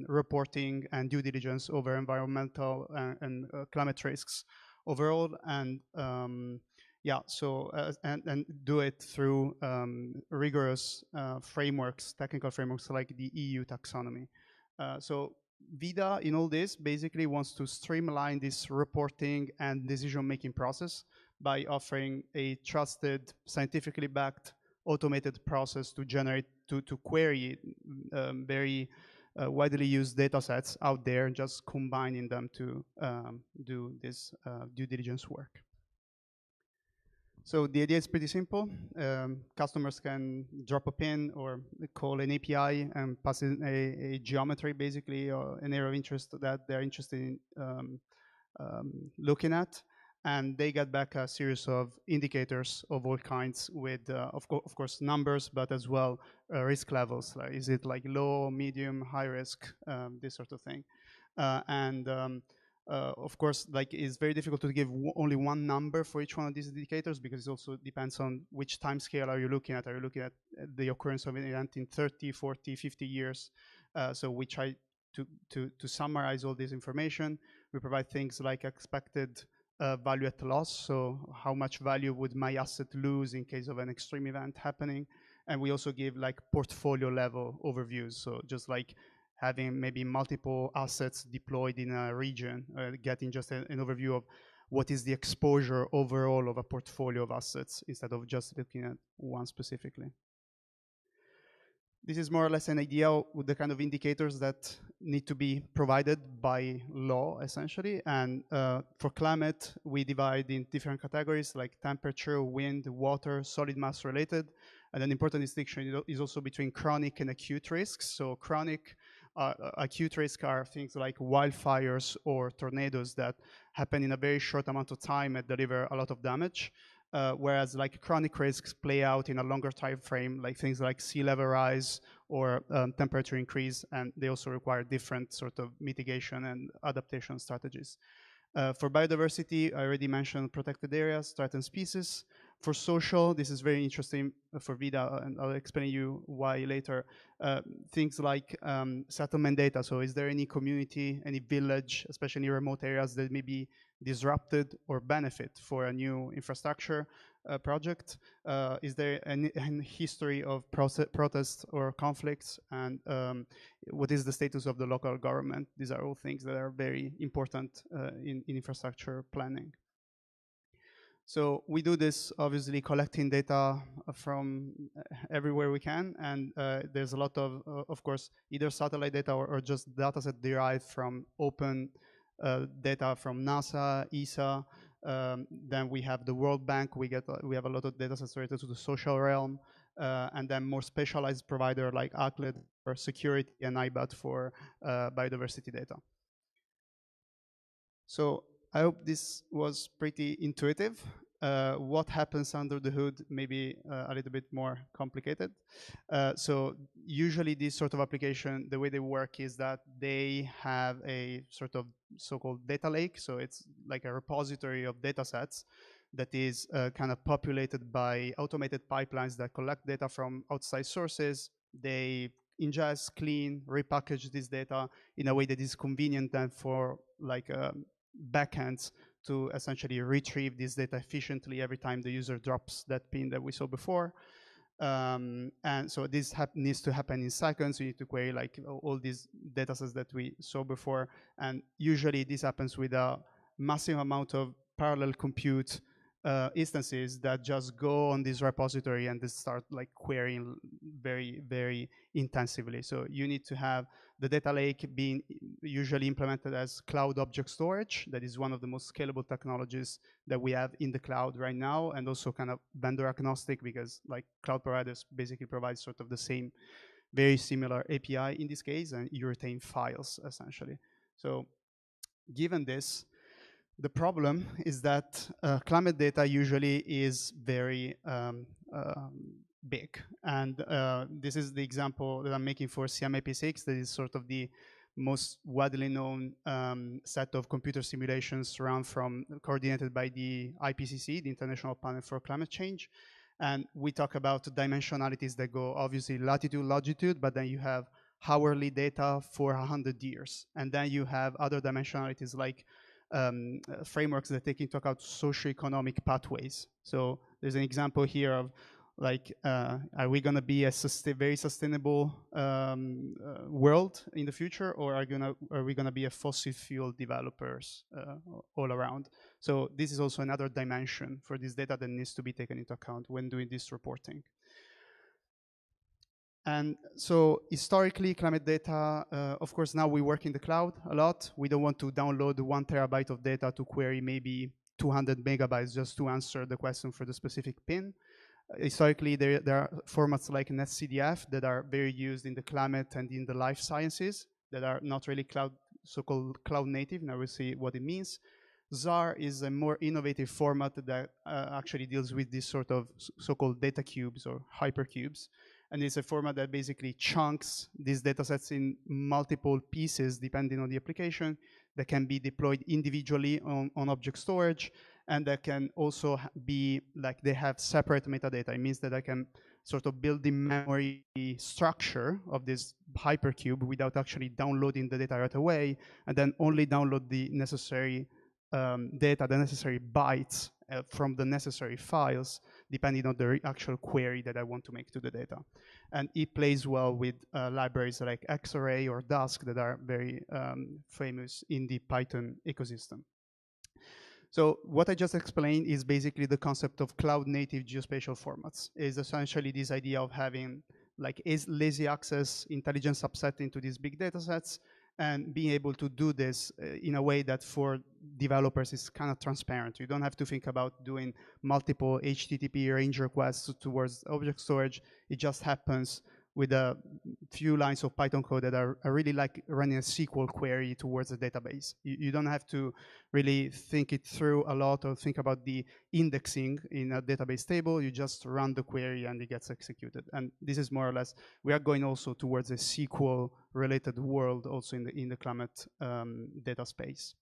reporting and due diligence over environmental and climate risks overall. And yeah, so and do it through rigorous frameworks, technical frameworks like the EU taxonomy. So VIDA in all this basically wants to streamline this reporting and decision-making process by offering a trusted, scientifically backed, automated process to generate, to query very widely used data sets out there, and just combining them to do this due diligence work. So the idea is pretty simple. Customers can drop a pin or call an API and pass in a geometry, basically, or an area of interest that they're interested in looking at. And they get back a series of indicators of all kinds with, of course, numbers, but as well risk levels. Like, is it like low, medium, high risk, this sort of thing. Of course, like, it's very difficult to give only one number for each one of these indicators, because it also depends on which time scale are you looking at. Are you looking at the occurrence of an event in 30, 40, 50 years? So we try to summarize all this information. We provide things like expected value at loss. So how much value would my asset lose in case of an extreme event happening? And we also give like portfolio level overviews. So just like having maybe multiple assets deployed in a region, getting just an overview of what is the exposure overall of a portfolio of assets instead of just looking at one specifically. This is more or less an idea with the kind of indicators that need to be provided by law, essentially. And for climate, we divide in different categories like temperature, wind, water, solid mass related. And an important distinction is also between chronic and acute risks. So chronic, acute risks are things like wildfires or tornadoes that happen in a very short amount of time and deliver a lot of damage. Whereas like chronic risks play out in a longer time frame, like things like sea level rise or temperature increase, and they also require different sort of mitigation and adaptation strategies. For biodiversity, I already mentioned protected areas, threatened species. For social, this is very interesting for VIDA, and I'll explain you why later. Things like settlement data. So is there any community, any village, especially in remote areas, that may be disrupted or benefit for a new infrastructure? project? Is there any history of protests or conflicts? And what is the status of the local government? These are all things that are very important in infrastructure planning. So we do this obviously collecting data from everywhere we can, and there's a lot of course, either satellite data or just data set derived from open data from NASA, ESA. Then we have the World Bank. We have a lot of data sets related to the social realm, and then more specialized provider like ACLED for security and IBAT for biodiversity data. So I hope this was pretty intuitive. What happens under the hood may be a little bit more complicated. So usually this sort of application, the way they work is that they have a sort of so-called data lake. So it's like a repository of data sets that is kind of populated by automated pipelines that collect data from outside sources. They ingest, clean, repackage this data in a way that is convenient then for like backends to essentially retrieve this data efficiently every time the user drops that pin that we saw before. And so this needs to happen in seconds. You need to query like all these data sets that we saw before. And usually this happens with a massive amount of parallel compute instances that just go on this repository and they start like querying very, very intensively. So you need to have the data lake being usually implemented as cloud object storage. That is one of the most scalable technologies that we have in the cloud right now, and also kind of vendor agnostic, because like cloud providers basically provide sort of the same, very similar API in this case, and you retain files essentially. So given this, the problem is that climate data usually is very big. And this is the example that I'm making for CMIP6. That is sort of the most widely known set of computer simulations coordinated by the IPCC, the International Panel for Climate Change. And we talk about dimensionalities that go obviously latitude, longitude, but then you have hourly data for 100 years. And then you have other dimensionalities like frameworks that take into account socioeconomic pathways. So there's an example here of like, are we going to be a very sustainable world in the future, or are we going to be a fossil fuel developers all around? So this is also another dimension for this data that needs to be taken into account when doing this reporting. And so historically, climate data, of course, now we work in the cloud a lot. We don't want to download 1 terabyte of data to query maybe 200 megabytes just to answer the question for the specific pin. Historically, there are formats like NetCDF that are very used in the climate and in the life sciences that are not really so-called cloud native. Now we'll see what it means. ZAR is a more innovative format that actually deals with this sort of so-called data cubes or hypercubes. And it's a format that basically chunks these data sets in multiple pieces depending on the application that can be deployed individually on object storage, and that can also be like they have separate metadata. It means that I can sort of build the memory structure of this hypercube without actually downloading the data right away, and then only download the necessary data, the necessary bytes from the necessary files, depending on the actual query that I want to make to the data. And it plays well with libraries like Xarray or Dask that are very famous in the Python ecosystem. So what I just explained is basically the concept of cloud-native geospatial formats. Is essentially this idea of having like lazy access intelligent subset into these big data sets, and being able to do this in a way that for developers is kind of transparent. You don't have to think about doing multiple HTTP range requests towards object storage. It just happens with a few lines of Python code that are really like running a SQL query towards a database. You don't have to really think it through a lot or think about the indexing in a database table. You just run the query and it gets executed. And this is more or less, we are going also towards a SQL related world also in the climate data space.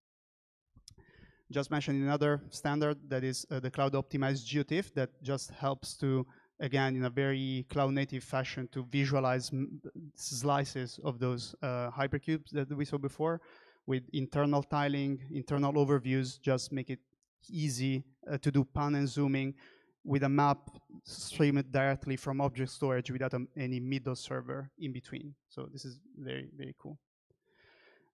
Just mentioned another standard that is the cloud optimized GeoTIFF that just helps to, again, in a very cloud-native fashion, to visualize slices of those hypercubes that we saw before with internal tiling, internal overviews, just make it easy to do pan and zooming. with a map streamed directly from object storage without any middle server in between. So this is very, very cool.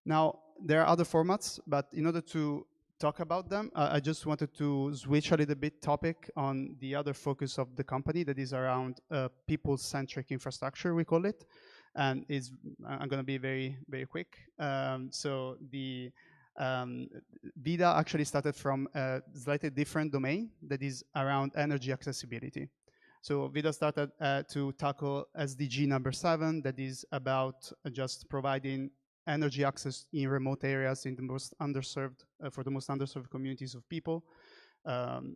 Now, there are other formats, but in order to talk about them, I just wanted to switch a little bit topic on the other focus of the company that is around people-centric infrastructure, we call it. And I'm going to be very, very quick. So the VIDA actually started from a slightly different domain that is around energy accessibility. So VIDA started to tackle SDG number 7, that is about just providing energy access in remote areas in the most underserved, for the most underserved communities of people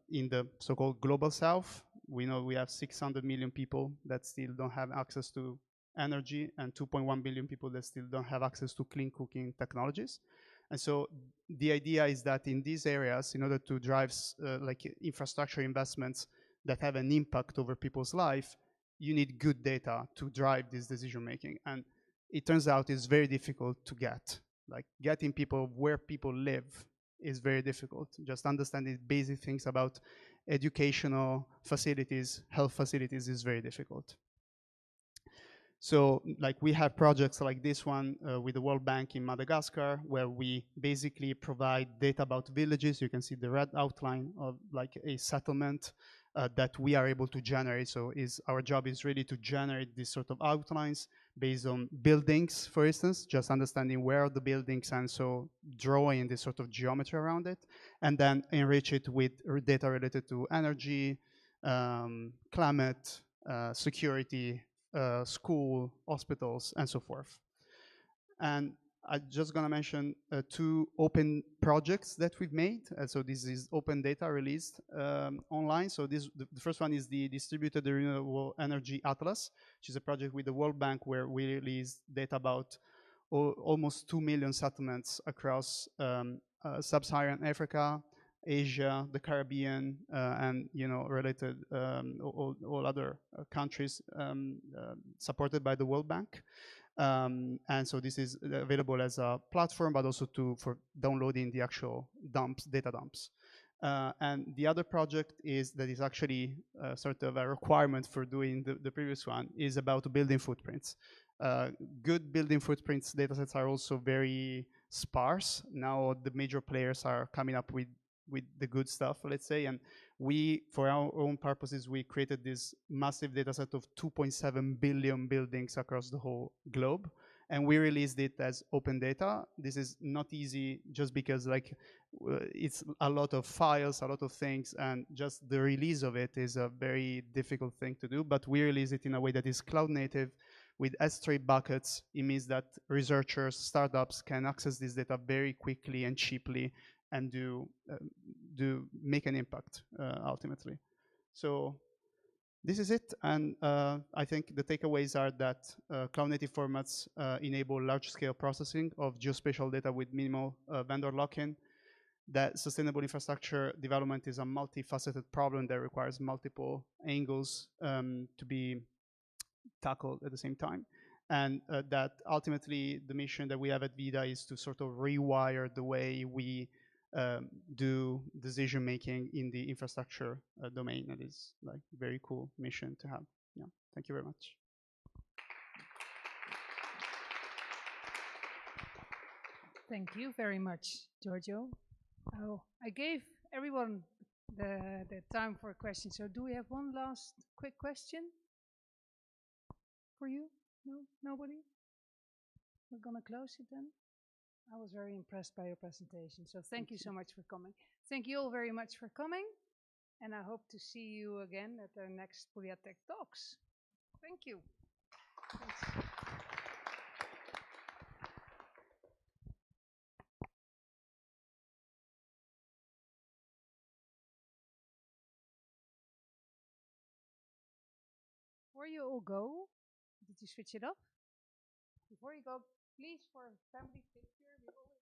in the so-called global south. We know we have 600 million people that still don't have access to energy and 2.1 billion people that still don't have access to clean cooking technologies. And so the idea is that in these areas, in order to drive like infrastructure investments that have an impact over people's life, you need good data to drive this decision making. And it turns out it's very difficult to get. Like getting people where people live is very difficult. Just understanding basic things about educational facilities, health facilities is very difficult. So like we have projects like this one with the World Bank in Madagascar, where we basically provide data about villages. You can see the red outline of like a settlement that we are able to generate. So our job is really to generate these sort of outlines based on buildings, for instance, just understanding where are the buildings, and so drawing this sort of geometry around it, and then enrich it with data related to energy, climate, security, school, hospitals, and so forth. And I'm just going to mention 2 open projects that we've made. So this is open data released online. So the first one is the Distributed Renewable Energy Atlas, which is a project with the World Bank where we released data about almost 2 million settlements across sub-Saharan Africa, Asia, the Caribbean, and related all other countries supported by the World Bank. And so this is available as a platform, but also for downloading the actual data dumps. And the other project that is actually sort of a requirement for doing the previous one is about building footprints. Good building footprints datasets are also very sparse. Now the major players are coming up with the good stuff, let's say, and we, for our own purposes, we created this massive data set of 2.7 billion buildings across the whole globe, and we released it as open data. This is not easy just because like it's a lot of files, a lot of things, and just the release of it is a very difficult thing to do, but we release it in a way that is cloud native with S3 buckets. It means that researchers, startups can access this data very quickly and cheaply and make an impact ultimately. So this is it, and I think the takeaways are that cloud-native formats enable large-scale processing of geospatial data with minimal vendor lock-in, that sustainable infrastructure development is a multifaceted problem that requires multiple angles to be tackled at the same time, and that ultimately the mission that we have at VIDA is to sort of rewire the way we do decision making in the infrastructure domain. That is like a very cool mission to have. Yeah, thank you very much. Thank you very much, Giorgio. Oh, I gave everyone the time for a question. So do we have one last quick question for you? No, nobody? We're gonna close it then. I was very impressed by your presentation, so thank you so much for coming. Thank you all very much for coming, and I hope to see you again at our next PugliaTechs Talks. Thank you. Thanks. Before you all go, did you switch it off? Before you go, please, for a family picture, we always